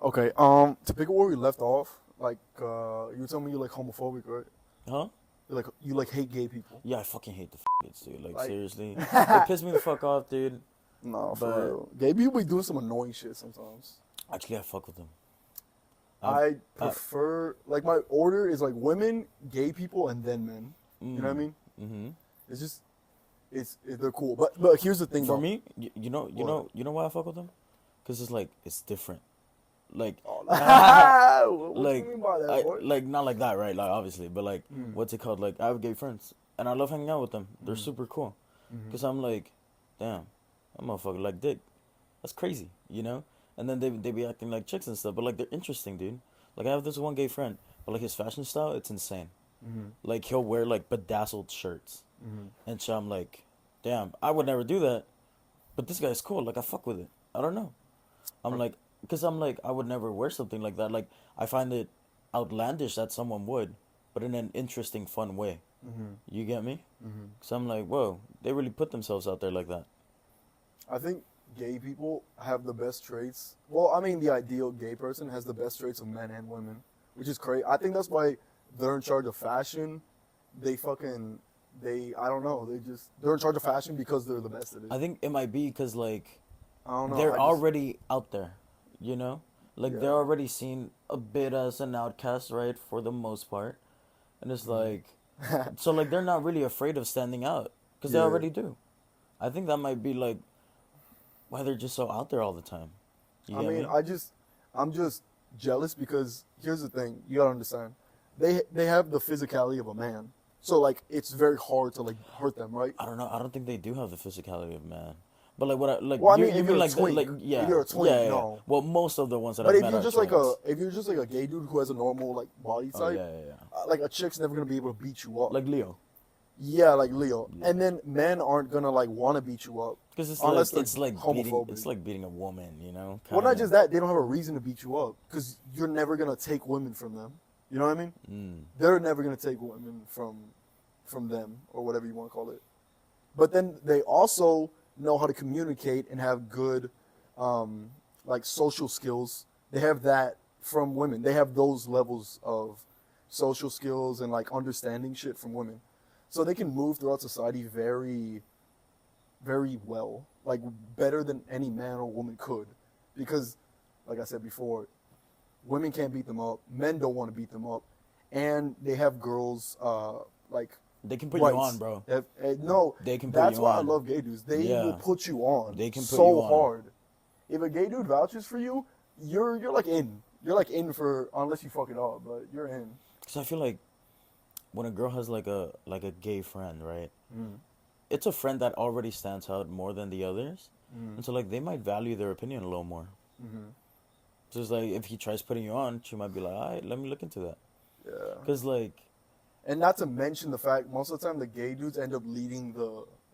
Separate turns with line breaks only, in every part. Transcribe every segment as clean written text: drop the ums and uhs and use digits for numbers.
Okay. To pick up where we left off, like, you were telling me you're like homophobic, right?
Huh?
You hate gay people.
Yeah, I fucking hate the kids, dude. Like,
Like,
seriously. They piss me the fuck off, dude.
no, for
But
real. Gay people be doing some annoying shit sometimes.
actually, I fuck with them.
I
I
prefer like my order is like women, gay people, and then men. You know what I mean?
Mm-hmm.
It's just they're cool. But here's the thing
For
though.
me, you know why I fuck with them? Cause it's like it's different. Like,
Oh, what
like
you mean by that, boy?
like not like that, right? Like obviously, but like
Mm.
what's it called? Like I have gay friends, and I love hanging out with them. They're super cool.
Mm-hmm.
Cause I'm like, damn, that motherfucker like dick. That's crazy, you know? And then they be acting like chicks and stuff, but like they're interesting, dude. Like I have this one gay friend, but like his fashion style, it's insane.
Mm-hmm.
Like he'll wear like bedazzled shirts,
Mm-hmm.
and so I'm like, damn, I would never do that, but this guy's cool. Like I fuck with it. I don't know. I'm like, cause I'm like, I would never wear something like that. Like I find it outlandish that someone would, but in an interesting, fun way.
Mm-hmm.
You get me?
Mm-hmm.
So I'm like, whoa, they really put themselves out there like that.
I think gay people have the best traits. Well, I mean, the ideal gay person has the best traits of men and women, which is crazy. I think that's why they're in charge of fashion. I don't know. They're in charge of fashion because they're the best at it.
I think it might be because like
I don't know.
they're already out there, you know? Like
Yeah.
they're already seen a bit as an outcast, right? For the most part. And it's like, so like they're not really afraid of standing out because they
Yeah.
already do. I think that might be like why they're just so out there all the time. You
I
get
mean,
me?
I'm just jealous because here's the thing. You gotta understand. They have the physicality of a man. So like it's very hard to like hurt them, right?
I don't know. I don't think they do have the physicality of man. But like what I like
Well, I
you,
mean,
you
if
mean
you're a
like
twink,
like yeah.
if you're a twink,
yeah, yeah.
no.
Well, most of the ones that
But
I've
if
met
you're
are
just
twins.
like a gay dude who has a normal like body
Oh
type,
yeah, yeah, yeah.
like a chick's never gonna be able to beat you up.
Like Leo.
Yeah, like Leo.
Yeah.
And then men aren't gonna like want to beat you up
Because it's
unless
like it's
they're
like
homophobic.
beating a woman, you know.
Well, not
Kinda.
just that, they don't have a reason to beat you up because you're never gonna take women from them. You know what I mean?
Mm.
They're never gonna take women from them or whatever you want to call it. But then they also know how to communicate and have good, like social skills. They have that from women. They have those levels of social skills and like understanding shit from women, so they can move throughout society very, very well, like better than any man or woman could, because, like I said before, women can't beat them up. Men don't want to beat them up, and they have girls like.
They can put
rights.
you on, bro.
No,
They can put
that's
you
why
on.
I love gay dudes. They
Yeah.
will put you on.
They can put
so
you on.
hard. If a gay dude vouches for you, you're like in. You're like in for unless you fuck it up, but you're in.
Because I feel like when a girl has like a gay friend, right?
Mm.
It's a friend that already stands out more than the others,
Mm.
and so like they might value their opinion a little more.
Mm-hmm.
So it's like if he tries putting you on, she might be like, all right, let me look into that.
Yeah.
Because like,
And not to mention the fact, most of the time the gay dudes end up leading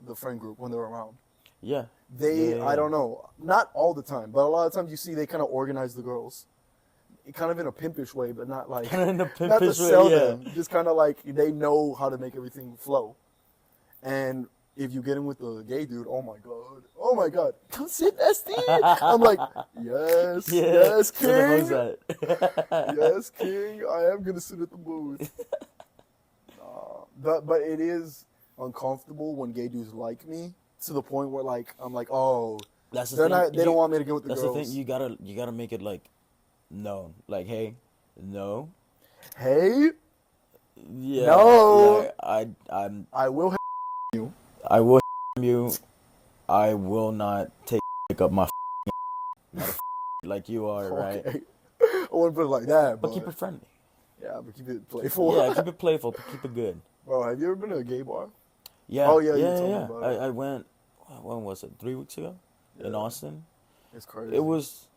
the friend group when they're around.
yeah,
They,
Yeah.
I don't know, not all the time, but a lot of times you see they kind of organize the girls, kind of in a pimpish way, but not like
Kinda in a
not to
pimpish way,
sell
yeah.
them. Just kind of like they know how to make everything flow. And if you get in with the gay dude, oh my god, come sit, Bestie. I'm like, yes, yes,
So the how's
king,
that?
yes, king. I am gonna sit at the booth. But it is uncomfortable when gay dudes like me to the point where like I'm like, oh,
That's the
they're
thing.
not. They don't want me to get with the
That's
girls.
the thing. You gotta make it like known. Like, hey, no,
Hey,
yeah,
No.
I
will.
I will you. I will not pick up my like you are, right?
Okay. I wouldn't put it like that,
But keep it friendly.
yeah, but keep it playful.
Yeah, keep it playful, but keep it good.
Bro, have you ever been to a gay bar?
Yeah.
Oh, yeah, you
yeah,
told me
yeah.
about it.
I went. When was it? 3 weeks ago in
Yeah.
Austin.
It's crazy.
It was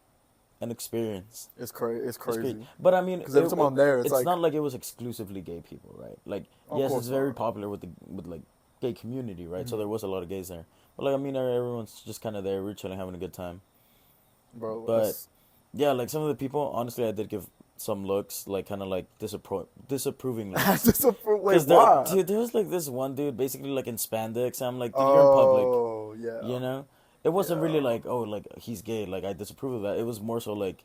an experience.
It's crazy. It's
It's great.
crazy.
But I mean,
'Cause every time I'm there, it's like-
not like it was exclusively gay people, right? Like,
Of
yes,
course
it's very
not.
popular with like gay community, right? So
Mhm.
there was a lot of gays there. But like, I mean, everyone's just kind of there, we're chilling, having a good time.
Bro,
But
it's-
yeah, like some of the people, honestly, I did give some looks, like kind of like disapproving looks.
Wait,
there,
why?
dude, there was like this one dude, basically like in spandex. I'm like, dude, you're in public,
Oh, yeah.
you know. It wasn't
Yeah.
really like, oh, like he's gay. Like I disapprove of that. It was more so like,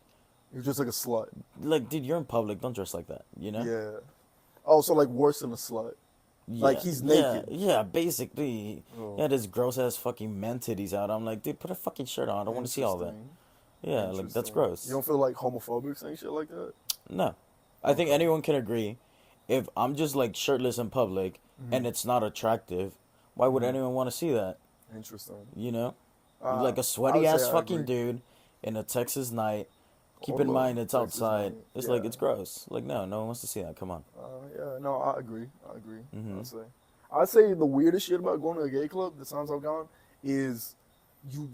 You're just like a slut.
Like, dude, you're in public. Don't dress like that. You know?
Yeah. Oh, so like worse than a slut. Like he's naked.
Yeah, basically.
Oh.
He had his gross ass fucking man titties out. I'm like, dude, put a fucking shirt on. I don't want to see all that. Yeah, like that's gross.
You don't feel like homophobic saying shit like that?
No. I think anyone can agree. If I'm just like shirtless in public and it's not attractive, why would anyone want to see that?
Interesting.
You know? Like a sweaty ass fucking dude in a Texas night. Keep in mind it's
Texas
outside.
night.
It's
Yeah.
like it's gross. Like no one wants to see that. Come on.
Yeah, no, I agree. I'd say the weirdest shit about going to a gay club, the times I've gone, is you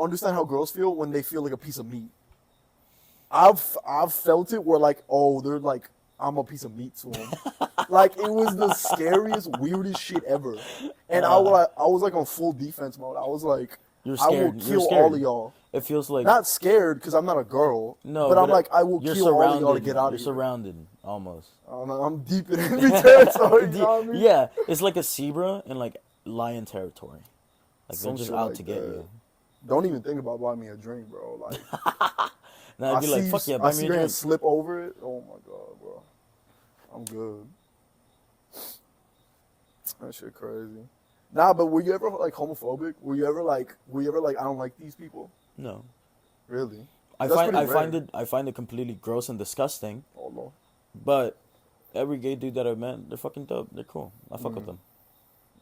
understand how girls feel when they feel like a piece of meat. I've felt it where like, oh, they're like, I'm a piece of meat to them. Like it was the scariest, weirdest shit ever. And I was like on full defense mode. I was like,
You're
I
scared.
will kill all of y'all.
It feels like
Not scared because I'm not a girl.
no,
but I'm like, I will
you're
kill all of y'all to
surrounded.
get out
You're
of here.
surrounded almost.
I'm deep in enemy territory. You know what I mean?
Yeah, it's like a zebra in like lion territory. Like
Some
they're just
shit
out
like
to get
that.
you.
Don't even think about buying me a drink, bro. Like
Now I'd be like, fuck yeah, buy
I
me
see
a
your hand
drink.
slip over it. Oh my god, bro. I'm good. That shit crazy. Nah, but were you ever like homophobic? Were you ever like I don't like these people?
No,
Really?
I
That's
find
pretty rare.
I find it completely gross and disgusting.
Oh no.
But every gay dude that I've met, they're fucking dope. They're cool. I fuck with them.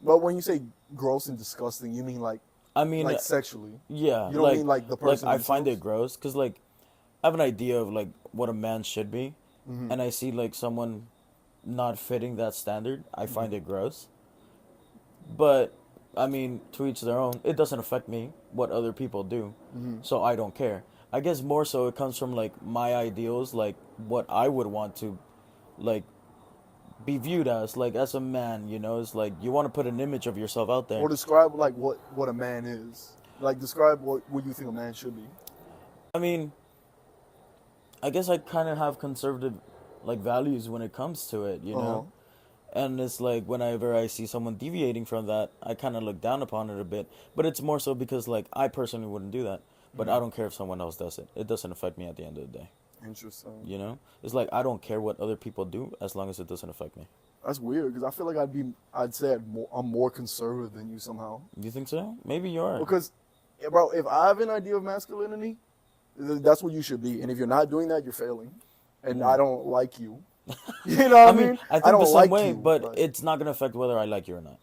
But when you say gross and disgusting, you mean like
I mean,
sexually?
yeah.
You don't mean like the person
Like I find it
themselves?
gross because like I have an idea of like what a man should be,
Mm-hmm.
and I see like someone not fitting that standard. I
Mm-hmm.
find it gross. But I mean, to each their own. It doesn't affect me what other people do,
Mm-hmm.
so I don't care. I guess more so it comes from like my ideals, like what I would want to, like, be viewed as a man. You know, it's like you want to put an image of yourself out there.
Or describe like what a man is. Like describe what you think a man should be.
I mean, I guess I kind of have conservative, like, values when it comes to it, you know? And it's like, whenever I see someone deviating from that, I kind of look down upon it a bit. But it's more so because, like, I personally wouldn't do that. But I don't care if someone else does it. It doesn't affect me at the end of the day,
Interesting.
you know? It's like, I don't care what other people do as long as it doesn't affect me.
That's weird because I feel like I'd say I'm more conservative than you somehow.
You think so? Maybe you are.
Because, bro, if I have an idea of masculinity, that's what you should be. And if you're not doing that, you're failing. And I don't like you. You know what I mean?
I think
don't
the same
like
way,
you,
but it's not going to affect whether I like you or not.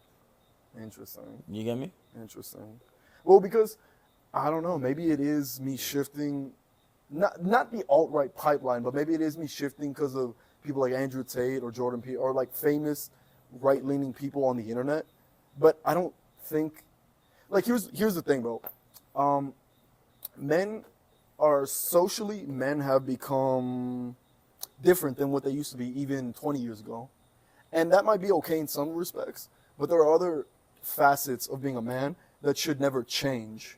Interesting.
You get me?
Interesting. Well, because, I don't know, maybe it is me shifting, not the alt-right pipeline, but maybe it is me shifting because of people like Andrew Tate or Jordan Peele, or like famous right-leaning people on the internet. But I don't think, like, here's the thing, bro. Men have become different than what they used to be even 20 years ago. And that might be okay in some respects, but there are other facets of being a man that should never change,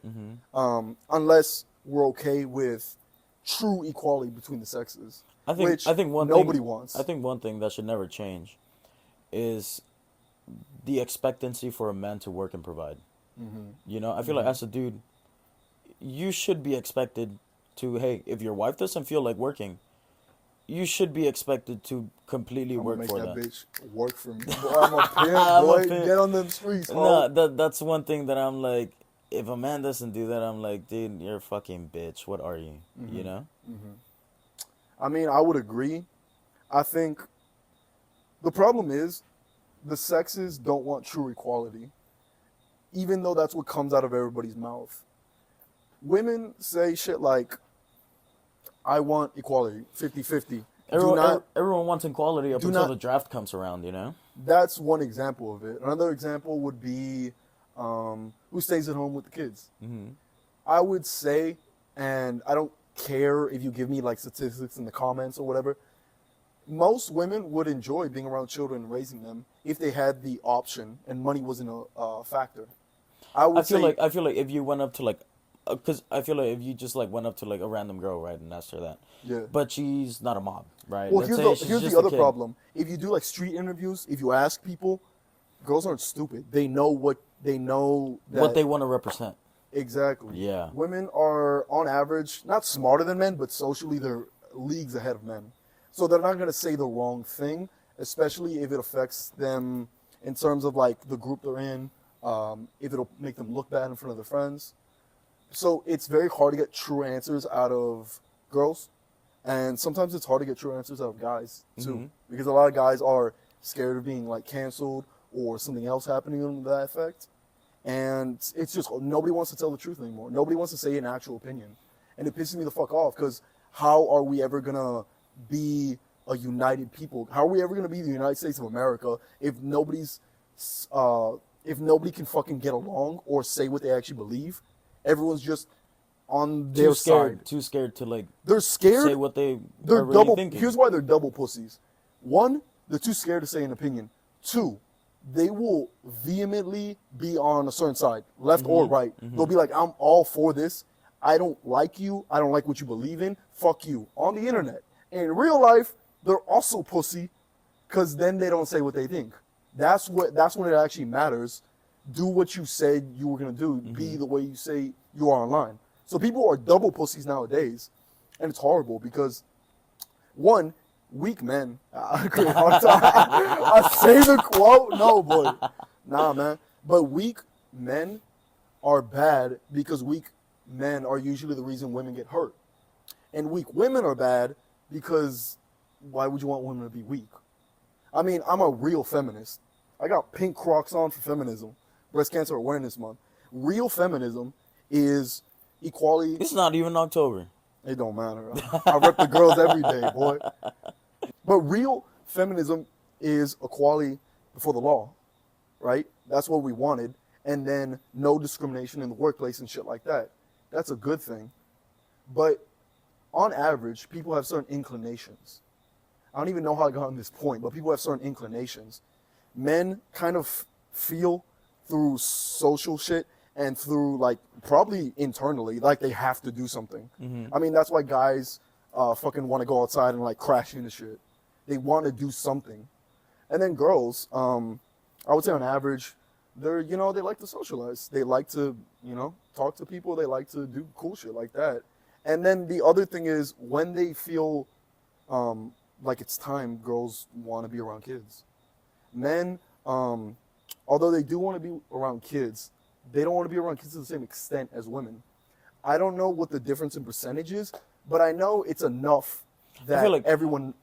unless we're okay with true equality between the sexes,
I think
nobody wants.
I think one thing that should never change is the expectancy for a man to work and provide. You know, I feel like as a dude, you should be expected to, hey, if your wife doesn't feel like working, you should be expected to completely
I'm
work
gonna
for
make that
that.
bitch work for me. Boy, I'm a pimp,
I'm a
boy.
pimp.
Get on them streets,
No,
ho.
that's one thing that I'm like, if a man doesn't do that, I'm like, dude, you're a fucking bitch. What are you? You know?
I mean, I would agree. I think the problem is the sexes don't want true equality, even though that's what comes out of everybody's mouth. Women say shit like, I want equality, 50-50.
Everyone wants equality up
do
until
not-
the draft comes around, you know?
That's one example of it. Another example would be who stays at home with the kids. I would say, and I don't care if you give me like statistics in the comments or whatever, most women would enjoy being around children and raising them if they had the option and money wasn't a factor. I
feel like if you went up to like, because I feel like if you just like went up to like a random girl, right, and asked her that,
Yeah.
but she's not a mom, right?
Well,
Let's say
here's
she's
the
just a
other
kid.
problem. If you do like street interviews, if you ask people, girls aren't stupid. They know what they know.
What they want to represent.
Exactly.
Yeah.
Women are, on average, not smarter than men, but socially they're leagues ahead of men. So they're not going to say the wrong thing, especially if it affects them in terms of like the group they're in, if it'll make them look bad in front of their friends. So it's very hard to get true answers out of girls. And sometimes it's hard to get true answers out of guys too, because a lot of guys are scared of being like canceled or something else happening to that effect. And it's just nobody wants to tell the truth anymore. Nobody wants to say an actual opinion. And it pisses me the fuck off because how are we ever going to be a united people? How are we ever going to be the United States of America if if nobody can fucking get along or say what they actually believe? Everyone's just on their side.
Too scared to like
They're scared.
say what they
They're
are really
double.
thinking.
Here's why they're double pussies. One, they're too scared to say an opinion. Two, they will vehemently be on a certain side, left or right. They'll be like, I'm all for this. I don't like you. I don't like what you believe in. Fuck you. On the internet. And in real life, they're also pussy because then they don't say what they think. That's when it actually matters. Do what you said you were going to do. Be the way you say you are online. So people are double pussies nowadays. And it's horrible because, one, weak men. I say the quote. No, boy. Nah, man. But weak men are bad because weak men are usually the reason women get hurt. And weak women are bad because why would you want women to be weak? I mean, I'm a real feminist. I got pink Crocs on for feminism. Breast Cancer Awareness Month. Real feminism is equality.
It's not even October.
It don't matter. I rep the girls every day, boy. But real feminism is equality before the law, right? That's what we wanted. And then no discrimination in the workplace and shit like that. That's a good thing. But on average, people have certain inclinations. I don't even know how I got on this point, but people have certain inclinations. Men kind of feel through social shit and through like probably internally like they have to do something. I mean, that's why guys fucking want to go outside and like crash into shit. They want to do something. And then girls, I would say on average, they're, they like to socialize. They like to, talk to people. They like to do cool shit like that. And then the other thing is when they feel like it's time, girls want to be around kids. Men, although they do want to be around kids, they don't want to be around kids to the same extent as women. I don't know what the difference in percentage is, but I know it's enough that
like
everyone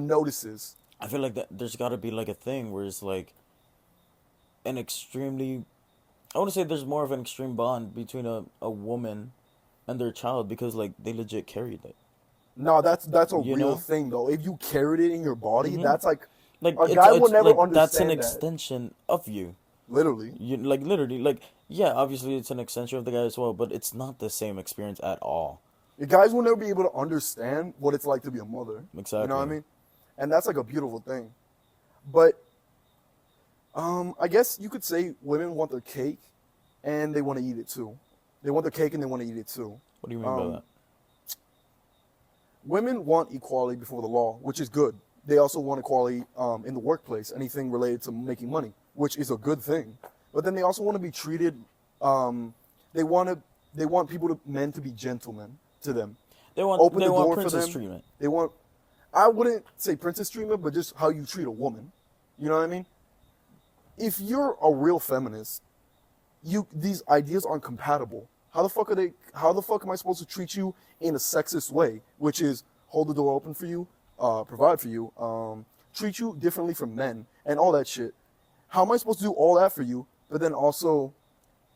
notices.
I feel like that there's got to be like a thing where it's like an extremely, I want to say there's more of an extreme bond between a woman and their child because like they legit carried it.
No, that's a real thing though. If you carried it in your body, that's like a guy will never understand
that's an
that.
extension of you.
Literally.
Literally, yeah, obviously it's an extension of the guy as well, but it's not the same experience at all.
The guys will never be able to understand what it's like to be a mother.
Exactly.
You know what I mean? And that's like a beautiful thing. But I guess you could say women want their cake and they want to eat it too. They want their cake and they want to eat it too.
What do you mean by that?
Women want equality before the law, which is good. They also want equality in the workplace, anything related to making money, which is a good thing. But then they also want to be treated. They want men to be gentlemen to them.
They want princess treatment.
They want. I wouldn't say princess treatment, but just how you treat a woman. You know what I mean? If you're a real feminist, these ideas aren't compatible. How the fuck am I supposed to treat you in a sexist way, which is hold the door open for you, provide for you, treat you differently from men, and all that shit? How am I supposed to do all that for you, but then also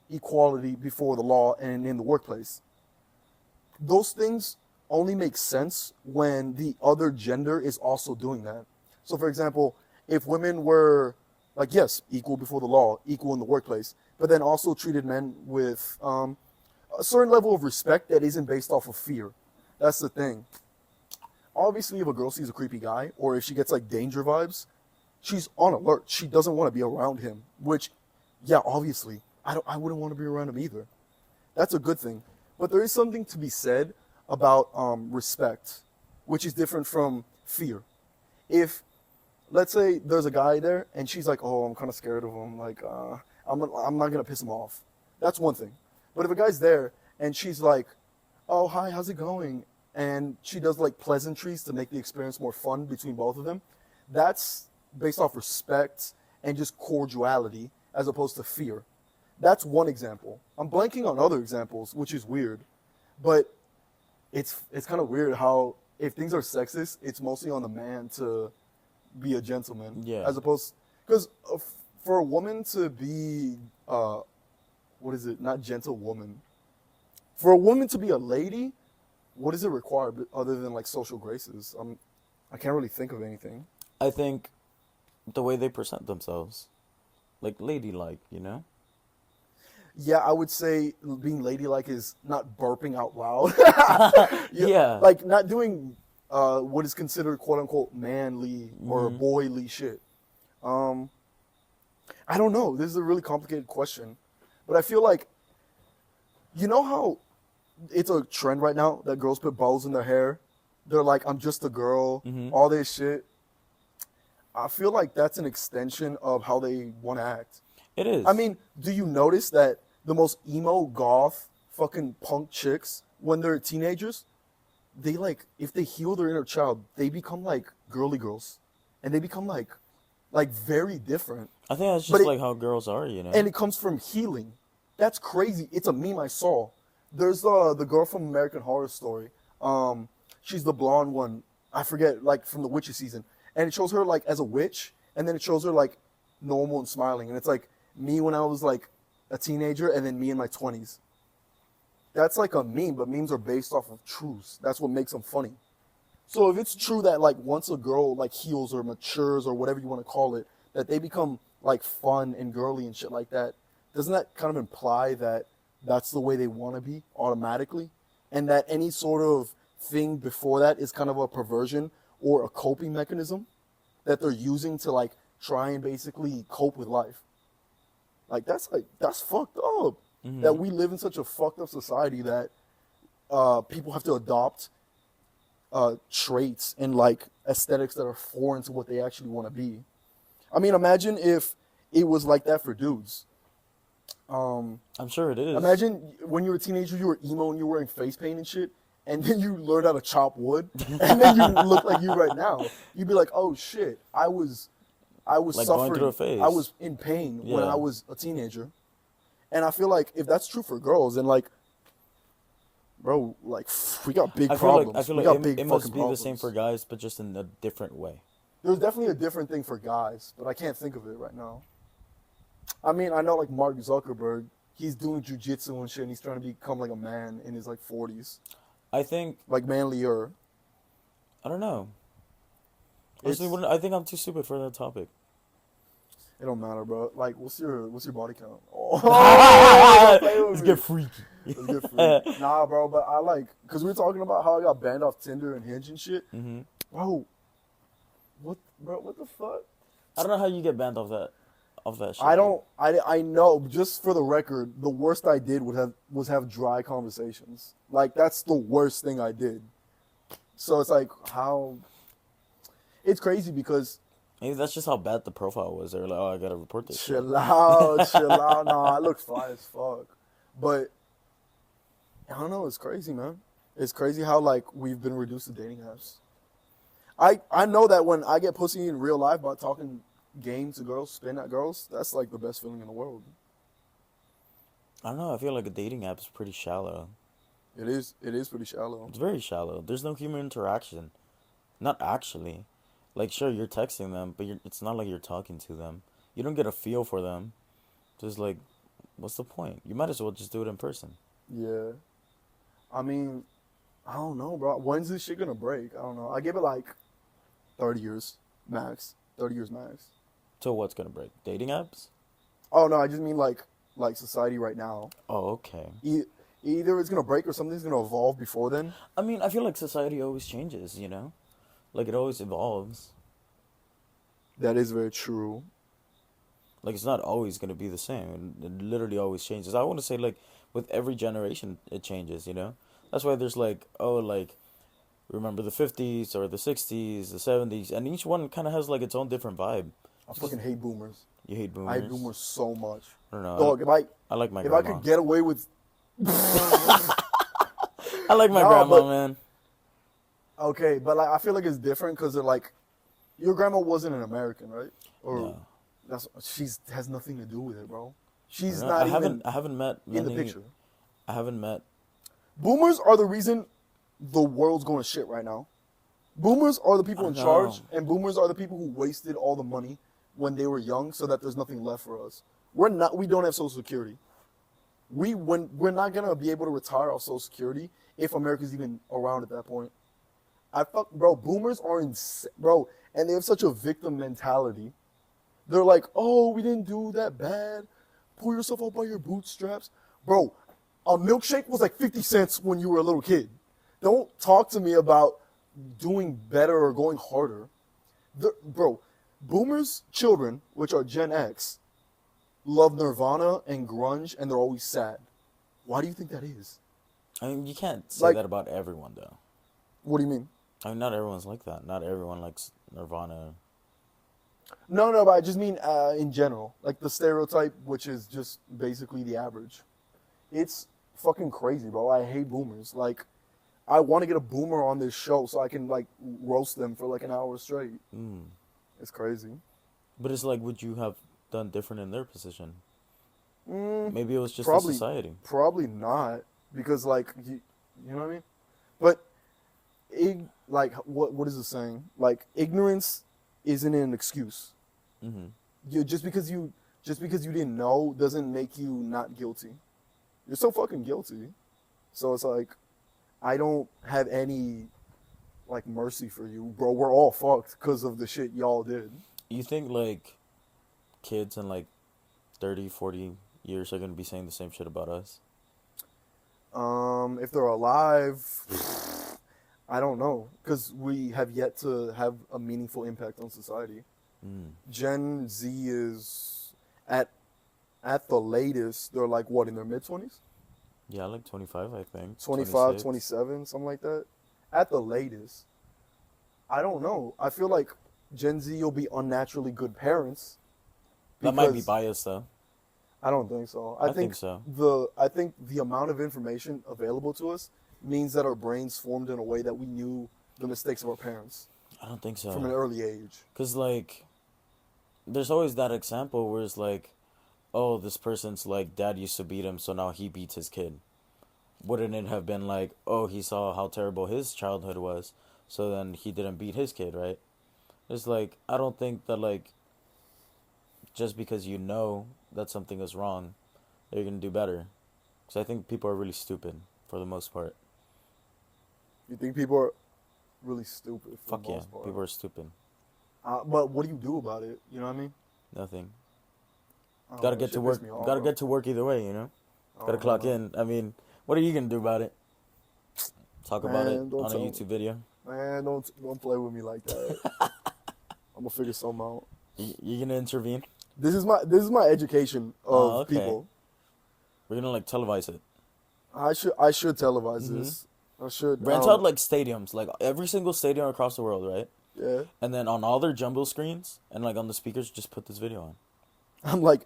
equality before the law and in the workplace? Those things only make sense when the other gender is also doing that. So, for example, if women were, like, yes, equal before the law, equal in the workplace, but then also treated men with a certain level of respect that isn't based off of fear. That's the thing. Obviously, if a girl sees a creepy guy, or if she gets, like, danger vibes, she's on alert. She doesn't want to be around him, which, yeah, obviously, I wouldn't want to be around him either. That's a good thing. But there is something to be said about respect, which is different from fear. If, let's say, there's a guy there, and she's like, oh, I'm kind of scared of him, like, I'm not going to piss him off. That's one thing. But if a guy's there and she's like, "Oh, hi, how's it going?" and she does like pleasantries to make the experience more fun between both of them, that's based off respect and just cordiality as opposed to fear. That's one example. I'm blanking on other examples, which is weird, but it's kind of weird how if things are sexist, it's mostly on the man to be a gentleman,
Yeah.
as opposed because for a woman to be what is it? Not gentlewoman. For a woman to be a lady, what does it require other than like social graces? I can't really think of anything.
I think the way they present themselves, like ladylike, you know.
Yeah, I would say being ladylike is not burping out loud.
Yeah.
Like not doing what is considered quote unquote manly or boyly shit. I don't know. This is a really complicated question. But I feel like, you know how it's a trend right now that girls put bows in their hair? They're like, I'm just a girl, all this shit. I feel like that's an extension of how they want to act.
It is.
I mean, do you notice that the most emo, goth, fucking punk chicks, when they're teenagers, they like, if they heal their inner child, they become like girly girls. And they become like very different.
I think that's just like how girls are, you know.
And it comes from healing. That's crazy. It's a meme I saw. There's the girl from American Horror Story. She's the blonde one. I forget, like from the witches season. And it shows her like as a witch, and then it shows her like normal and smiling. And it's like me when I was like a teenager, and then me in my 20s. That's like a meme, but memes are based off of truths. That's what makes them funny. So if it's true that like once a girl like heals or matures or whatever you want to call it, that they become like fun and girly and shit like that, doesn't that kind of imply that that's the way they want to be automatically? And that any sort of thing before that is kind of a perversion or a coping mechanism that they're using to like try and basically cope with life? Like that's fucked up. That we live in such a fucked up society that people have to adopt traits and like aesthetics that are foreign to what they actually want to be. I mean, imagine if it was like that for dudes.
I'm sure it is.
Imagine when you were a teenager, you were emo and you were wearing face paint and shit, and then you learned how to chop wood, and then you look like you right now. You'd be like, oh shit, I was
like
suffering.
going through a phase.
I was in pain when
Yeah.
I was a teenager. And I feel like if that's true for girls, then like, bro, like we got big problems.
I feel
we
like
got big
it must
fucking
be
problems.
the same for guys, but just in a different way.
There's definitely a different thing for guys, but I can't think of it right now. I mean, I know like Mark Zuckerberg, he's doing jujitsu and shit, and he's trying to become like a man in his like 40s,
I think,
like manlier.
I don't know. Honestly, I think I'm too stupid for that topic.
It don't matter, bro. Like, what's your body count? Oh,
Let's get freaky.
Let's get freaky. Nah, bro, but I like, cause we were talking about how I got banned off Tinder and Hinge and shit. Bro, what the fuck?
I don't know how you get banned off that shit.
I know, just for the record, the worst I did was have dry conversations. Like, that's the worst thing I did. So it's like, it's crazy because
Maybe that's just how bad the profile was. They were like, oh, I gotta report this shit.
chill out. Nah, I look fly as fuck. But, I don't know, it's crazy, man. It's crazy how, like, we've been reduced to dating apps. I know that when I get pussy in real life by talking game to girls, spin at girls, that's, like, the best feeling in the world.
I don't know. I feel like a dating app is pretty shallow.
It is pretty shallow.
It's very shallow. There's no human interaction. Not actually. Like, sure, you're texting them, but it's not like you're talking to them. You don't get a feel for them. Just like, what's the point? You might as well just do it in person.
Yeah. I mean, I don't know, bro. When's this shit gonna break? I don't know. I give it like 30 years max. 30 years max.
So what's gonna break? Dating apps?
Oh, no, I just mean like society right now.
Oh, okay.
Either it's gonna break or something's gonna evolve before then.
I mean, I feel like society always changes, you know? Like, it always evolves.
That is very true.
Like, it's not always going to be the same. It literally always changes. I want to say, like, with every generation, it changes, you know? That's why there's, like, remember the 50s or the 60s, the 70s, and each one kind of has, like, its own different vibe.
I fucking hate boomers.
You hate boomers?
I hate boomers so much.
I don't know.
Dog,
I like my
if
grandma.
I could get away with
I like my
No,
grandma,
but
man.
okay, but like I feel like it's different because they're like your grandma wasn't an American, right? Or
No,
she's has nothing to do with it, bro.
I don't
She's
know.
not even
I haven't met
in the
many.
picture.
I haven't met.
Boomers are the reason the world's going to shit right now. Boomers are the people
I
in
know.
charge, and boomers are the people who wasted all the money when they were young, so that there's nothing left for us. We're not. We don't have Social Security. We're not gonna be able to retire off Social Security if America's even around at that point. Bro. Boomers are bro, and they have such a victim mentality. They're like, oh, we didn't do that bad. Pull yourself up by your bootstraps, bro. A milkshake was like 50 cents when you were a little kid. Don't talk to me about doing better or going harder. Bro, boomers' children, which are Gen X, love Nirvana and grunge, and they're always sad. Why do you think that is?
I mean, you can't say
Like,
that about everyone, though.
what do you mean?
I mean, not everyone's like that. Not everyone likes Nirvana.
No, but I just mean in general. Like the stereotype, which is just basically the average. It's fucking crazy, bro. I hate boomers. Like, I want to get a boomer on this show so I can, like, roast them for, like, an hour straight.
Mm.
It's crazy.
But it's like, would you have done different in their position?
Mm,
Maybe it was just the
probably,
society.
probably not. Because, like, you know what I mean? But, like, what is the saying? Like, ignorance isn't an excuse.
Mm-hmm.
Just because you didn't know doesn't make you not guilty. You're so fucking guilty. So it's like, I don't have any, like, mercy for you, bro. We're all fucked because of the shit y'all did.
You think, like, kids in, like, 30, 40 years are going to be saying the same shit about us?
If they're alive, I don't know, because we have yet to have a meaningful impact on society.
Mm.
Gen Z is at the latest, they're like what, in their mid-20s?
Yeah, like 25, I think.
25,
26.
27, something like that. At the latest. I don't know. I feel like Gen Z will be unnaturally good parents.
That might be
because-
biased, though.
I don't think so.
I think so.
I think the amount of information available to us means that our brains formed in a way that we knew the mistakes of our parents
I don't think so.
from an early age.
Because, like, there's always that example where it's like, oh, this person's like, dad used to beat him, so now he beats his kid. Wouldn't it have been like, oh, he saw how terrible his childhood was, so then he didn't beat his kid, right? It's like, I don't think that, like, just because you know that something is wrong, that you're going to do better. Because I think people are really stupid, for the most part.
You think people are really stupid for
Fuck
the
yeah,
most part.
people are stupid.
But what do you do about it? You know what I mean?
Nothing.
I don't
Gotta
know,
get
that
to
shit
work.
piss me off,
Gotta
bro.
get to work either way, you know?
I
Gotta
don't
clock
know.
in. I mean, what are you gonna do about it? Talk about it
Man, don't
on a
tell me.
YouTube video?
Man, don't play with me like that. I'm gonna figure something out.
You gonna intervene?
This is my education of
Oh, okay.
people.
We're gonna, like, televise it.
I should televise this. I should
Rent out, like, stadiums. Like, every single stadium across the world, right?
yeah.
And then on all their jumbo screens and, like, on the speakers, just put this video on.
I'm like,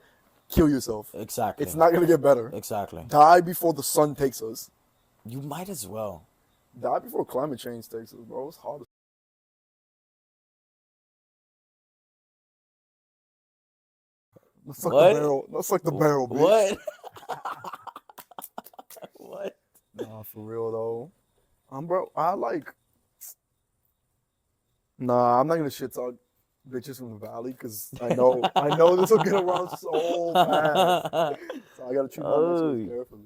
kill yourself.
Exactly.
It's not gonna get better.
Exactly.
Die before the sun takes us.
You might as well.
Die before climate change takes us, bro. It's hard. Let's suck
What?
the barrel. Let's suck the barrel, bitch.
What? What?
Nah, for real though. Bro. Nah, I'm not gonna shit talk bitches from the valley because I know this will get around so fast. So I gotta choose my next words carefully.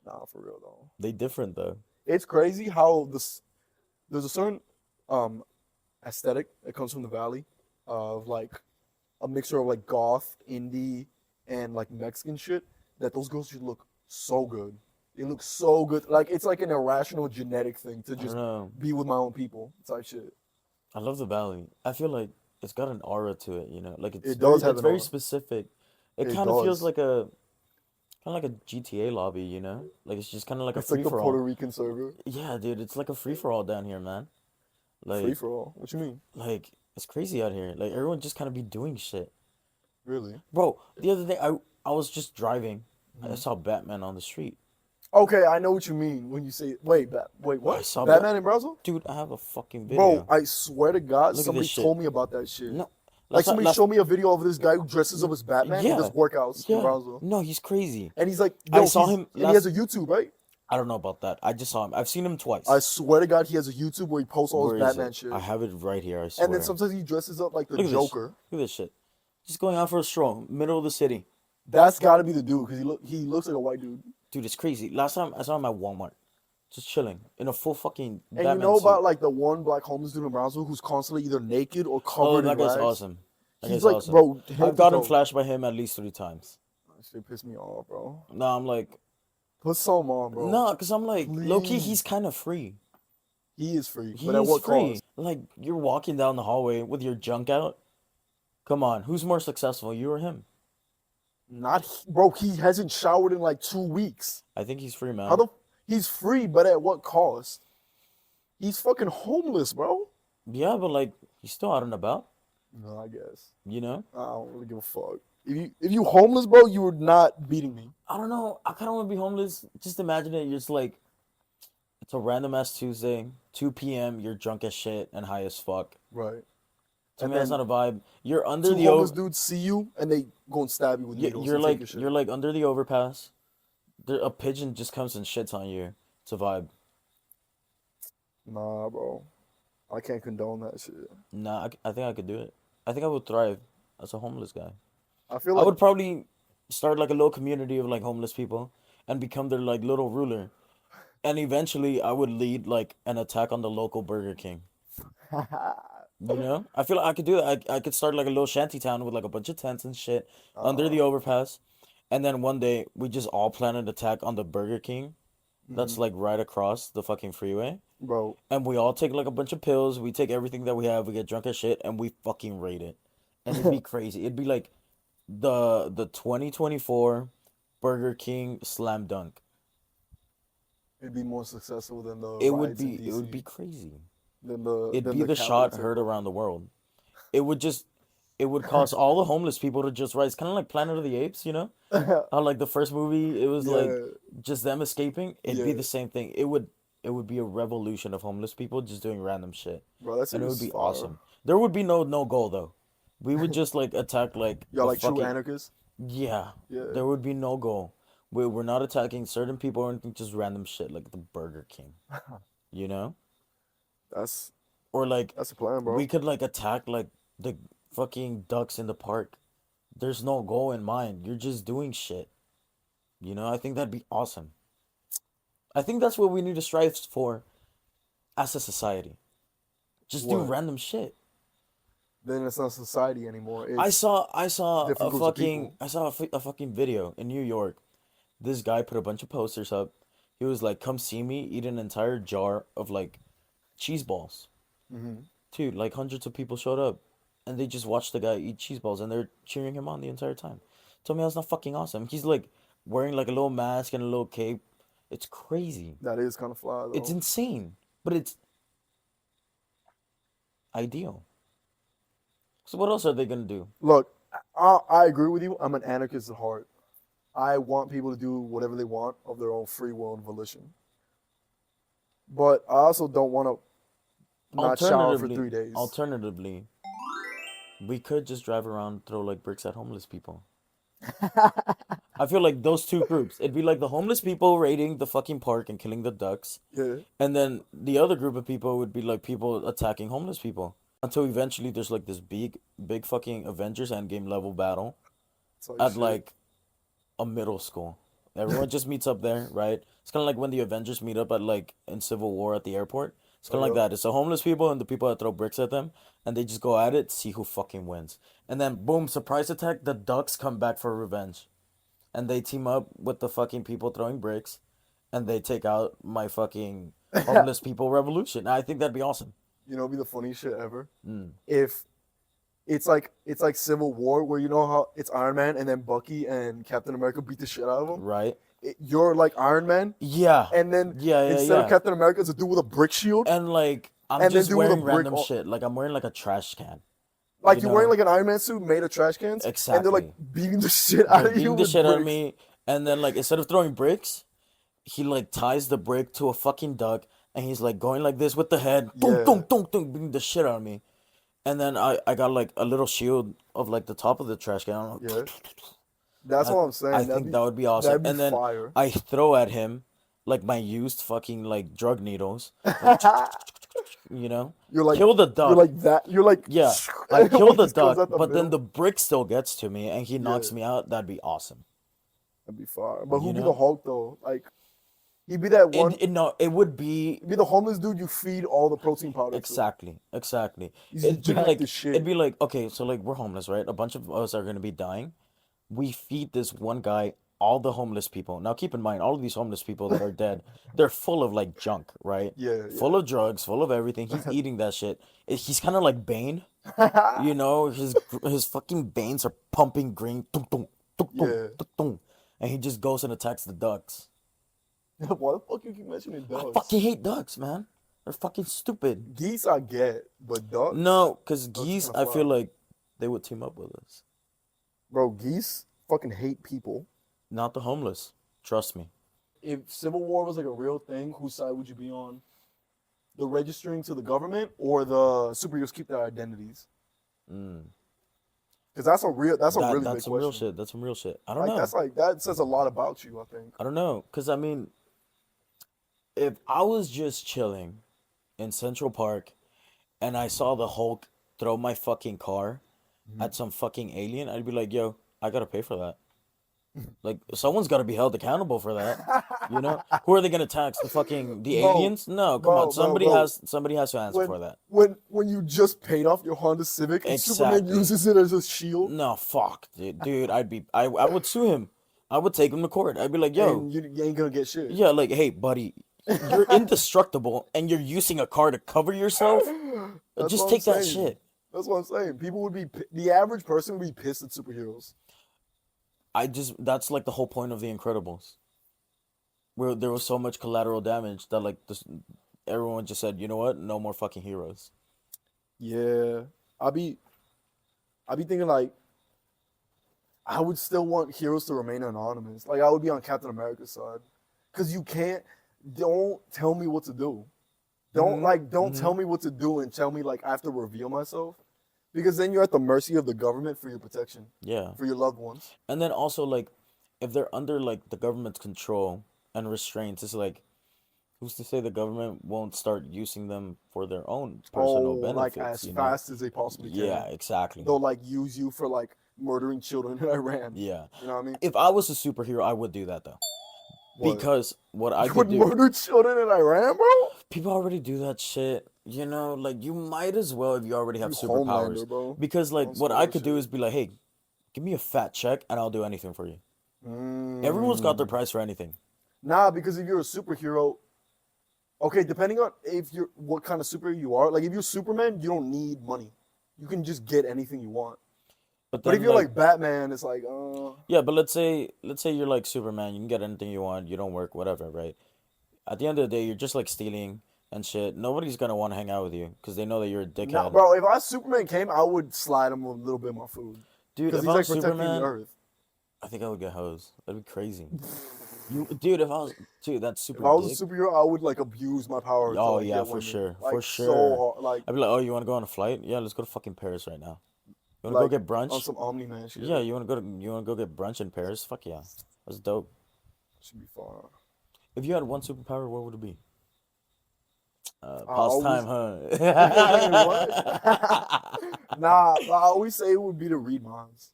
Nah, for real though.
They different, though.
It's crazy how there's a certain aesthetic that comes from the valley of like a mixture of like goth, indie, and like Mexican shit that those girls should look so good. They look so good. Like it's like an irrational genetic thing to
I don't
just
know.
be with my own people type shit.
I love the valley. I feel like it's got an aura to it, you know? Like,
It does have
it's
an
very
aura.
specific. It
It
kind of feels
does.
like a GTA lobby, you know? Like, it's just kind of like a
It's like
free
the
for
Puerto
all.
Rican server.
Yeah, dude, it's like a free for all down here, man.
Free
Like,
for all. What you mean?
like it's crazy out here. Like, everyone just kind of be doing shit.
Really?
Bro, the other day I was just driving. I
Mhm.
saw Batman on the street.
Okay, I know what you mean when you say. Wait, wait,
I
what?
saw
Batman in Brazil?
dude. I have a fucking
Bro,
video.
I swear to God,
Look at
somebody
this shit.
told me about that shit.
No,
Like
last time,
somebody
last
showed me a video of this guy who dresses up as Batman and does
yeah,
workouts in
yeah.
Brazil.
No, he's crazy.
And he's like,
I
no,
saw him
and he has
last.
a YouTube, right?
I don't know about that. I just saw him. I've seen him
I
twice.
swear to God, he has a YouTube where he posts all his
Where is
Batman
it? I
shit.
have it right here. I
And then
swear.
sometimes he dresses up like the
Look at this.
Joker.
Look at this shit. Just going out for a stroll, middle of the city.
That's got to be the dude because he looks like a white dude.
Dude, it's crazy. Last time I saw him at Walmart, just chilling in a full fucking
And you
Batman
know
suit.
about like the one black homeless dude in Brownsville who's constantly either naked or
Oh,
covered
that
in
guy's
rags?
awesome. That
He's
guy's
like,
awesome.
bro, head
I've
to
gotten
toe.
flashed by him at least 3 times.
That shit pissed me off, bro.
No, I'm like,
Put some on, bro.
no, because I'm like, low key,
Please.
he's kind of free.
He is free,
He
but at
is
what
free.
cost?
Like, you're walking down the hallway with your junk out. Come on, who's more successful, you or him?
Bro. He hasn't showered in like 2 weeks.
I think he's free, man.
He's free, but at what cost? He's fucking homeless, bro.
Yeah, but like, he's still out and about,
No, I guess.
you know?
I don't really give a fuck. If you homeless, bro, you were not beating me.
I don't know. I kind of want to be homeless. Just imagine it. You're just like, it's a random ass Tuesday, 2 p.m. You're drunk as shit and high as fuck.
Right.
To
And
me, that's
then
not a vibe. You're under
two
the
homeless dudes see you and they go and stab you with needles.
You're
and take your
like
shit.
you're like under the overpass. A pigeon just comes and shits on you. It's a vibe.
Nah, bro. I can't condone that shit.
Nah, I think I could do it. I think I would thrive as a homeless guy.
I feel
I
like
would probably start like a little community of like homeless people and become their like little ruler. And eventually I would lead like an attack on the local Burger King. You know? I feel like I could do that. I could start like a little shanty town with like a bunch of tents and shit under the overpass. And then one day we just all plan an attack on the Burger King that's like right across the fucking freeway.
bro.
And we all take like a bunch of pills. We take everything that we have. We get drunk as shit, and we fucking raid it. And it'd be crazy. It'd be like the 2024 Burger King slam dunk.
It'd be more successful than the
It would
riots in
be. It would
DC,
be crazy. It'd
than
be the shot
Capitol
heard
takeover.
around the world. It would just. It would cause all the homeless people to just rise. Kind of like Planet of the Apes, you know? How like the first movie, it was like
Yeah,
just them escaping. It'd be
yeah,
the same thing. It would be a revolution of homeless people just doing random shit.
bro. That shit
And it would
is
be
fire.
awesome. There would be no goal though. We would just like attack like
Y'all
the
like true
fucking
anarchists?
yeah.
Yeah.
There would be no goal. We're not attacking certain people or anything, just random shit like the Burger King. You know?
That's
Or like
that's a plan, bro.
we could like attack like the fucking ducks in the park. There's no goal in mind. You're just doing shit. You know, I think that'd be awesome. I think that's what we need to strive for as a society. Just do
What?
random shit.
Then it's not society anymore.
I
It's
saw I saw
different
a
groups of
fucking
people.
I saw a fucking video in New York. This guy put a bunch of posters up. He was like, "Come see me eat an entire jar of like cheese balls."
Hmm.
Dude, like hundreds of people showed up, and they just watched the guy eat cheese balls, and they're cheering him on the entire time. Told me that's not fucking awesome. He's like wearing like a little mask and a little cape. It's crazy.
That is kind of fly
It's
though.
insane, but it's ideal. So what else are they gonna do?
Look, I agree with you. I'm an anarchist at heart. I want people to do whatever they want of their own free will and volition. But I also don't want to not shower for 3 days.
Alternatively, we could just drive around, throw like bricks at homeless people. I feel like those two groups. It'd be like the homeless people raiding the fucking park and killing the ducks,
Yeah,
and then the other group of people would be like people attacking homeless people. Until eventually there's like this big fucking Avengers Endgame level battle
so
at
shit.
like a middle school. Everyone just meets up there, right? It's kind of like when the Avengers meet up at like in Civil War at the airport. It's kind of like
Yeah.
that. It's the homeless people and the people that throw bricks at them, and they just go at it, see who fucking wins. And then boom, surprise attack. The ducks come back for revenge, and they team up with the fucking people throwing bricks, and they take out my fucking homeless people revolution. I think that'd be awesome.
You know, it'd be the funniest shit ever.
Mm.
If it's like Civil War where you know how it's Iron Man and then Bucky and Captain America beat the shit out of him.
Right?
You're like Iron Man,
Yeah.
and then
Yeah,
instead
yeah.
of Captain America, it's a dude with a brick shield.
And like I'm
And then
just
do with a
wearing
brick
random
all-
shit. Like I'm wearing like a trash can.
Like
you
you're wearing
know?
like an Iron Man suit made of trash cans, and
Exactly.
they're like beating the shit out
They're
of you
beating the
with
shit out of
bricks.
me, and then like instead of throwing bricks, he like ties the brick to a fucking duck, and he's like going like this with the head, dunk,
Yeah,
dunk, dunk, dunk, beating the shit out of me. And then I got like a little shield of like the top of the trash can. I'm like,
yeah. That's
I
what I'm
I
saying.
think that would be awesome.
That'd be
And then
fire.
I throw at him like my used fucking like drug needles, like you know,
You're like
kill the
you're
duck.
like that. You're like
Yeah, I
and
kill
it
the
just goes
duck,
out the
but then
middle.
the brick still gets to me and he
Yeah,
knocks me out. That'd be awesome.
that'd be fire. But
You
who'd be the
know,
Hulk though? Like he'd be that one.
it no, it would be
He'd be the homeless dude you feed all the protein powder to.
exactly, exactly.
He's jacked as
It'd
shit.
be like, okay, so like we're homeless, right? A bunch of us are gonna be dying. We feed this one guy all the homeless people. Now keep in mind, all of these homeless people that are dead, they're full of like junk, right?
Yeah,
Full of drugs, full of everything. He's
yeah.
eating that shit. He's kind of like Bane, you know? His fucking veins are pumping green, tung, tung, tung, tung,
Yeah.
tung, tung, and he just goes and attacks the ducks.
Why the fuck you keep mentioning
I
ducks?
fucking hate ducks, man. They're fucking stupid.
Geese I get, but ducks?
No, because
Ducks
geese,
can't
I
fly.
feel like they would team up with us.
Bro, geese fucking hate people.
Not the homeless. Trust me.
If civil war was like a real thing, whose side would you be on? The registering to the government or the superheroes keep their identities?
Mm.
Because that's a really big
That's some real
question.
shit. That's some real shit. I don't
Like
know.
that says a lot about you, I think.
I don't know. Cause I mean, if I was just chilling in Central Park and I saw the Hulk throw my fucking car
Mhm.
at some fucking alien, I'd be like, yo, I gotta pay for that. Like someone's gotta be held accountable for that. You know? Who are they gonna tax? The
bro,
aliens? No, come on.
bro.
Somebody has to answer
When
for that.
when you just paid off your Honda Civic and Superman
Exactly.
uses it as a shield
No, fuck, dude. I would sue him. I would take him to court. I'd be like, yo,
and you ain't gonna get shit.
yeah, like, hey, buddy, you're indestructible and you're using a car to cover yourself.
That's
Just
what I'm
take that
saying.
shit.
That's what I'm saying. People would be the average person would be pissed at superheroes.
That's like the whole point of The Incredibles, where there was so much collateral damage that like everyone just said, you know what, no more fucking heroes.
Yeah, I be I be thinking like I would still want heroes to remain anonymous. Like I would be on Captain America's side, because you can't. Don't tell me what to do. Don't
Mm-hmm.
tell me what to do and tell me like I have to reveal myself, because then you're at the mercy of the government for your protection,
Yeah,
for your loved ones.
and then also like, if they're under like the government's control and restraints, it's like, who's to say the government won't start using them for their own
Oh,
personal
like
benefits?
as
You know?
fast as they possibly
Yeah,
can.
exactly.
They'll like use you for like murdering children in Iran.
Yeah.
You know what I mean?
If I was a superhero, I would do that though.
What?
Because what I
You
could
would
do,
murder children in Iran, bro?
people already do that shit. You know, like you might as well if you already have
You
superpowers.
Homelander, bro.
Because like
On some
what I
other
could do
shit.
is be like, hey, give me a fat check and I'll do anything for you. Everyone's got their
Mm.
price for anything.
Nah, because if you're a superhero, okay, depending on if you're what kind of superhero you are, like if you're Superman, you don't need money. You can just get anything you want.
But
But if
then
you're
like,
like Batman, it's like,
yeah, but let's say you're like Superman, you can get anything you want, you don't work, whatever, right? At the end of the day, you're just like stealing and shit. Nobody's gonna want to hang out with you because they know that you're a
nah,
dickhead.
bro. If I Superman came, I would slide him a little bit more food
Dude,
because
if
he's
I
like
was
protecting the
Superman,
Earth.
I think I would get hosed. That'd be crazy. Dude, if I was, dude, that's
If
super
I was a
dick.
superhero, I would like abuse my power to
Oh
like
yeah,
get
for
women,
sure, for
like so
sure.
hard,
I'd be like, oh, you want to go on a flight? Yeah, let's go to fucking Paris right now. You want to go
like
get
on
brunch?
some Omni Man shit.
Yeah, you want to go get brunch in Paris? Fuck yeah, that's dope.
Should be fun.
If you had one superpower, what would it be?
I
Pause
always
time, huh?
what? Nah, I always say it would be to read minds,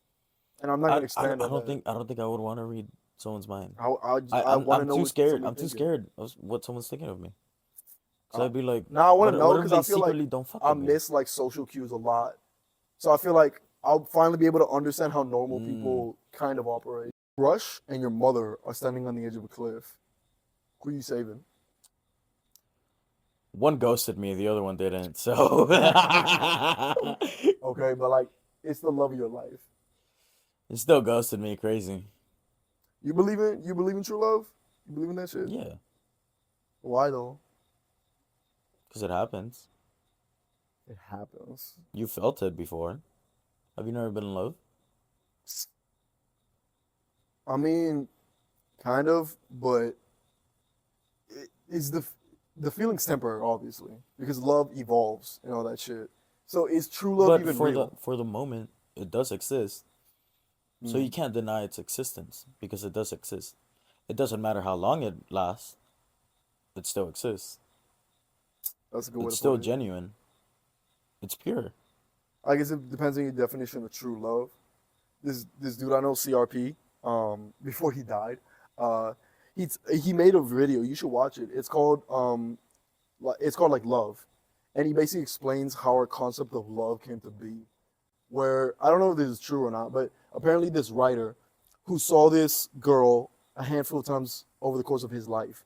and I'm not gonna expand on that.
I don't think I would want to read someone's mind.
I want to
I'm
know
too
what
scared.
somebody's
I'm too
thinking.
scared of what someone's thinking of me. So
Uh,
I'd be like,
now I want to know
what if
because
they
I feel like
secretly don't fuck
I
with me?
miss like social cues a lot. So I feel like I'll finally be able to understand how normal
Mm.
people kind of operate. Rush and your mother are standing on the edge of a cliff. Who are you saving?
One ghosted me, the other one didn't. So
Okay, but like it's the love of your life.
it still ghosted me, crazy.
You believe in true love? You believe in that shit?
Yeah,
Why though?
because it happens.
It happens.
You felt it before. Have you never been in love?
I mean, kind of, but is the feeling's temporary, obviously, because love evolves and all that shit. So is true love
But
even real?
for the moment, it does exist. So you
Mm,
can't deny its existence because it does exist. It doesn't matter how long it lasts, it still exists.
that's a good way
It's
to
still
put it.
genuine. It's pure.
I guess it depends on your definition of true love. This dude I know, CRP, before he died, uh, he made a video. You should watch it. It's called like Love, and he basically explains how our concept of love came to be. Where I don't know if this is true or not, but apparently this writer who saw this girl a handful of times over the course of his life,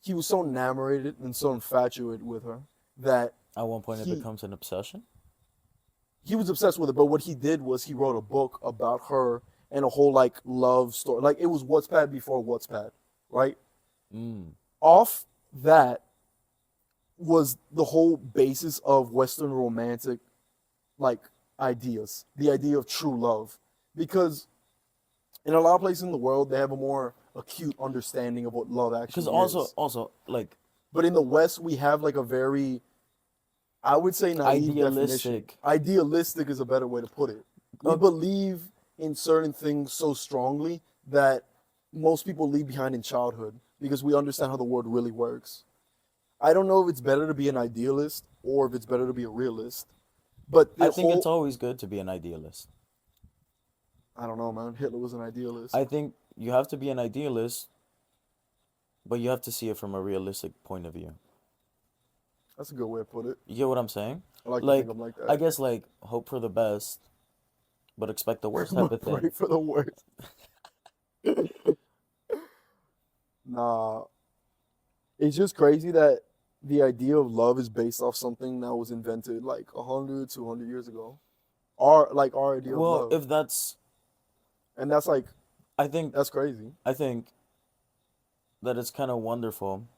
he was so enamored and so infatuated with her that
At one point, it
he
becomes an obsession.
he was obsessed with her. But what he did was he wrote a book about her and a whole like love story. Like it was Wattpad before Wattpad, right?
Mm.
Off that was the whole basis of Western romantic like ideas, the idea of true love, because in a lot of places in the world they have a more acute understanding of what love
Because
actually is.
also like
But in the West, we have like a very, I would say, naive definition.
idealistic.
Idealistic is a better way to put it. We
Uh,
believe in certain things so strongly that most people leave behind in childhood because we understand how the world really works. I don't know if it's better to be an idealist or if it's better to be a realist. But
I
the
think it's
whole,
always good to be an idealist.
I don't know, man. Hitler was an idealist.
I think you have to be an idealist, but you have to see it from a realistic point of view.
That's a good way to put it.
You get what I'm saying?
I like to think
Like,
I'm like
I
that.
guess like hope for the best, but expect the worst type
But
of
pray
thing.
for the worst. Nah, it's just crazy that the idea of love is based off something that was invented like 100, 200 years ago. Our idea of
Well,
love.
if that's,
And that's like,
I think,
that's crazy.
I think that it's kind of wonderful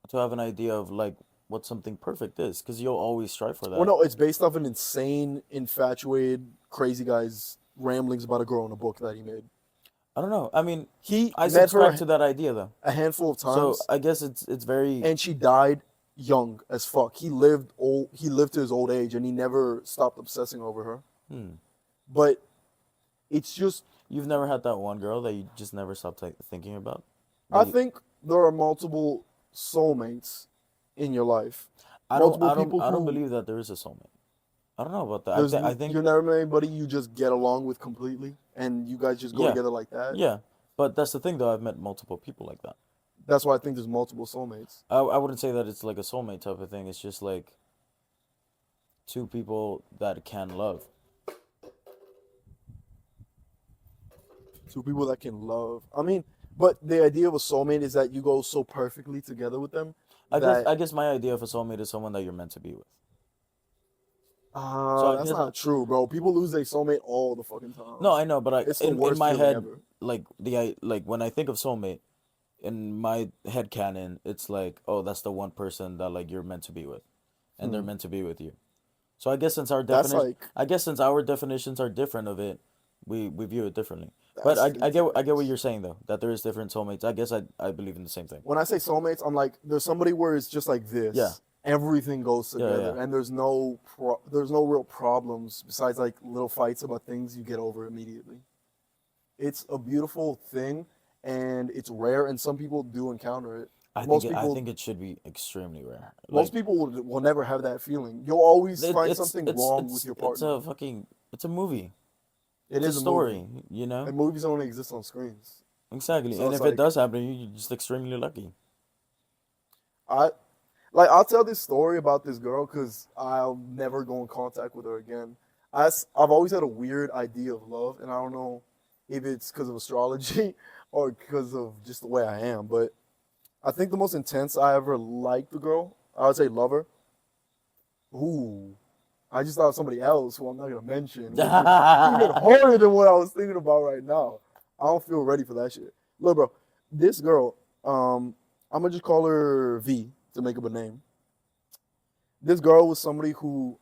to have an idea of like what something perfect is, because you'll always strive for
Well,
that.
no, it's based off an insane, infatuated, crazy guy's ramblings about a girl in a book that he made.
I don't know. I mean,
He
I
met her
subscribe to that idea though.
a handful of
So
times
I guess it's very.
and she died young as fuck. He lived to his old age and he never stopped obsessing over her.
Hmm.
But it's just
You've never had that one girl that you just never stopped thinking about. That
I
you,
think there are multiple soulmates in your life. Multiple people
I don't
who
believe that there is a soulmate. I don't know about that.
there's
I think
you're never met anybody you just get along with completely and you guys just go
yeah,
together like that.
yeah. But that's the thing though. I've met multiple people like that.
That's why I think there's multiple soulmates.
I wouldn't say that it's like a soulmate type of thing. It's just like two people that can love.
Two people that can love. I mean, but the idea of a soulmate is that you go so perfectly together with them that
I guess my idea of a soulmate is someone that you're meant to be with. So I
that's
guess
not true, bro. People lose their soulmate all the fucking
no,
time.
I know, but
It's the
in
worst
my
feeling
head,
ever.
like like when I think of soulmate, in my head canon, it's like, oh, that's the one person that like you're meant to be with, and they're
Hmm.
meant to be with you. So
That's like
I guess since our definitions are different of it, we view it differently. But
that's
I get what
incorrect.
you're saying though, that there is different soulmates. I guess I believe in the same thing.
When I say soulmates, I'm like there's somebody where it's just like
Yeah,
this. Everything goes
yeah, yeah.
together, and there's no real problems besides like little fights about things you get over immediately. It's a beautiful thing, and it's rare, and some people do encounter it. Most
I
people
think it should be extremely rare.
most
Like
people will never have that feeling. You'll always find something wrong with your
it's
partner.
a fucking it's a movie.
It
It's a
is a movie,
story, you know?
and movies only exist on screens.
Exactly.
So
And
it's
if it
like
does happen, you're just extremely lucky.
I I'll tell this story about this girl because I'll never go in contact with her again. I've always had a weird idea of love, and I don't know if it's because of astrology or because of just the way I am. But I think the most intense I ever liked the girl, I would say love her. Ooh, I just thought of somebody else who I'm not gonna mention, which is even harder than what I was thinking about right now. I don't feel ready for that shit. Look, bro, this girl, I'm gonna just call her V to make up a name. This girl was somebody who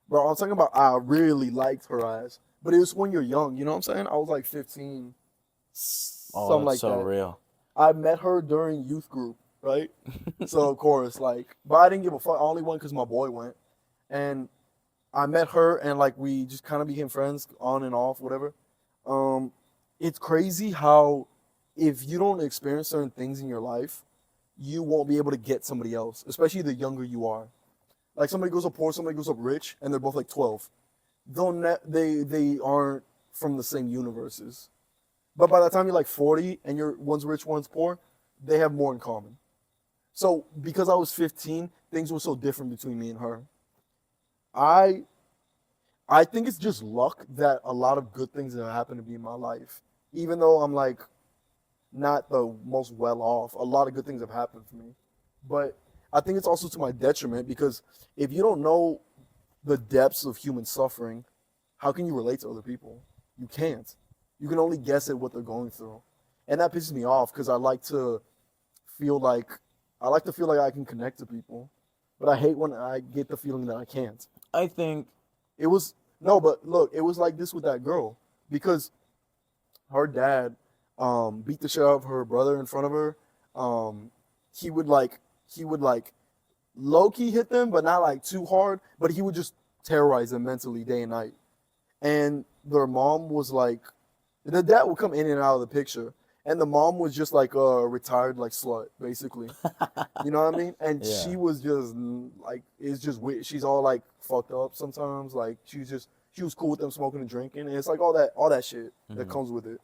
bro, I'm talking about I really liked her eyes, but it was when you're young, you know what I'm saying? I was like 15,
Oh,
something
that's
like
so
that.
real.
I met her during youth group, right? So of course, like, but I didn't give a fuck. I only went because my boy went, and I met her, and like we just kind of became friends on and off, whatever. Um, it's crazy how if you don't experience certain things in your life, you won't be able to get somebody else, especially the younger you are. Like somebody goes up poor, somebody goes up rich, and they're both like 12. They aren't from the same universes. But by the time you're like 40 and you're one's rich, one's poor, they have more in common. So because I was 15, things were so different between me and her. I I think it's just luck that a lot of good things have happened to me in my life. Even though I'm like not the most well off, a lot of good things have happened for me. But I think it's also to my detriment because if you don't know the depths of human suffering, how can you relate to other people? You can't. You can only guess at what they're going through. And that pisses me off because feel like I like to feel like I can connect to people. But I hate when I get the feeling that I can't.
I think
It was no, but look, it was like this with that girl because her dad beat the shit out of her brother in front of her. Um, he would like low key hit them, but not like too hard. But he would just terrorize them mentally day and night. And their mom was like, the dad would come in and out of the picture, and the mom was just like a retired like slut, basically. You know what I mean? And
yeah.
she was just like, it's just weird. She's all like fucked up sometimes. Like she was cool with them smoking and drinking, and it's like all that shit that comes with it.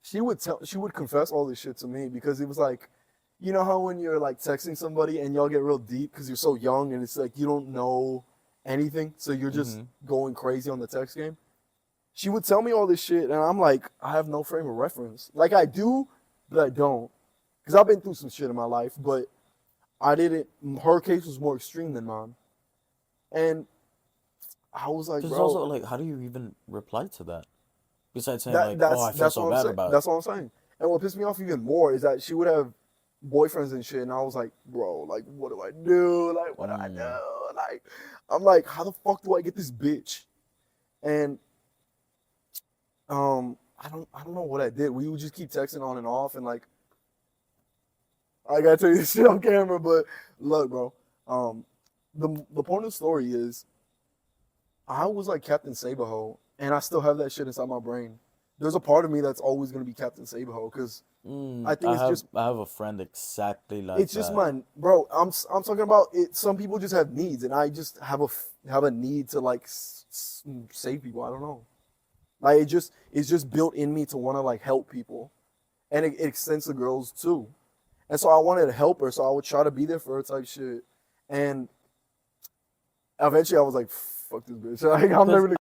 She would confess all this shit to me because it was like, you know how when you're like texting somebody and y'all get real deep because you're so young and it's like you don't know anything, so you're just going crazy on the text game. She would tell me all this shit, and I'm like, I have no frame of reference. Like I do, but I don't, because I've been through some shit in my life, but I didn't. Her case was more extreme than mine, and I was like,
There's
bro,
also like, how do you even reply to that? Besides saying
that
like, "Oh,
that's
I feel
that's
so
what I'm
bad
saying.
about it."
That's what I'm saying. And what pissed me off even more is that she would have boyfriends and shit, and I was like, bro, like, what do I do? Like, what do I do? Like, I'm like, how the fuck do I get this bitch? And I don't know what I did. We would just keep texting on and off, and like, I gotta tell you this shit on camera, but look, bro. Um, the point of the story is I was like Captain Saberho, and I still have that shit inside my brain. There's a part of me that's always gonna be Captain Saberho because I think
I have a friend exactly like
it's just
that.
my bro. I'm talking about it. Some people just have needs, and I just have a need to like save people. I don't know. Like it's just built in me to want to like help people, and it extends to girls too. And so I wanted to help her, so I would try to be there for her type shit. And eventually, I was like, "Fuck this bitch! Like I'm
Because
never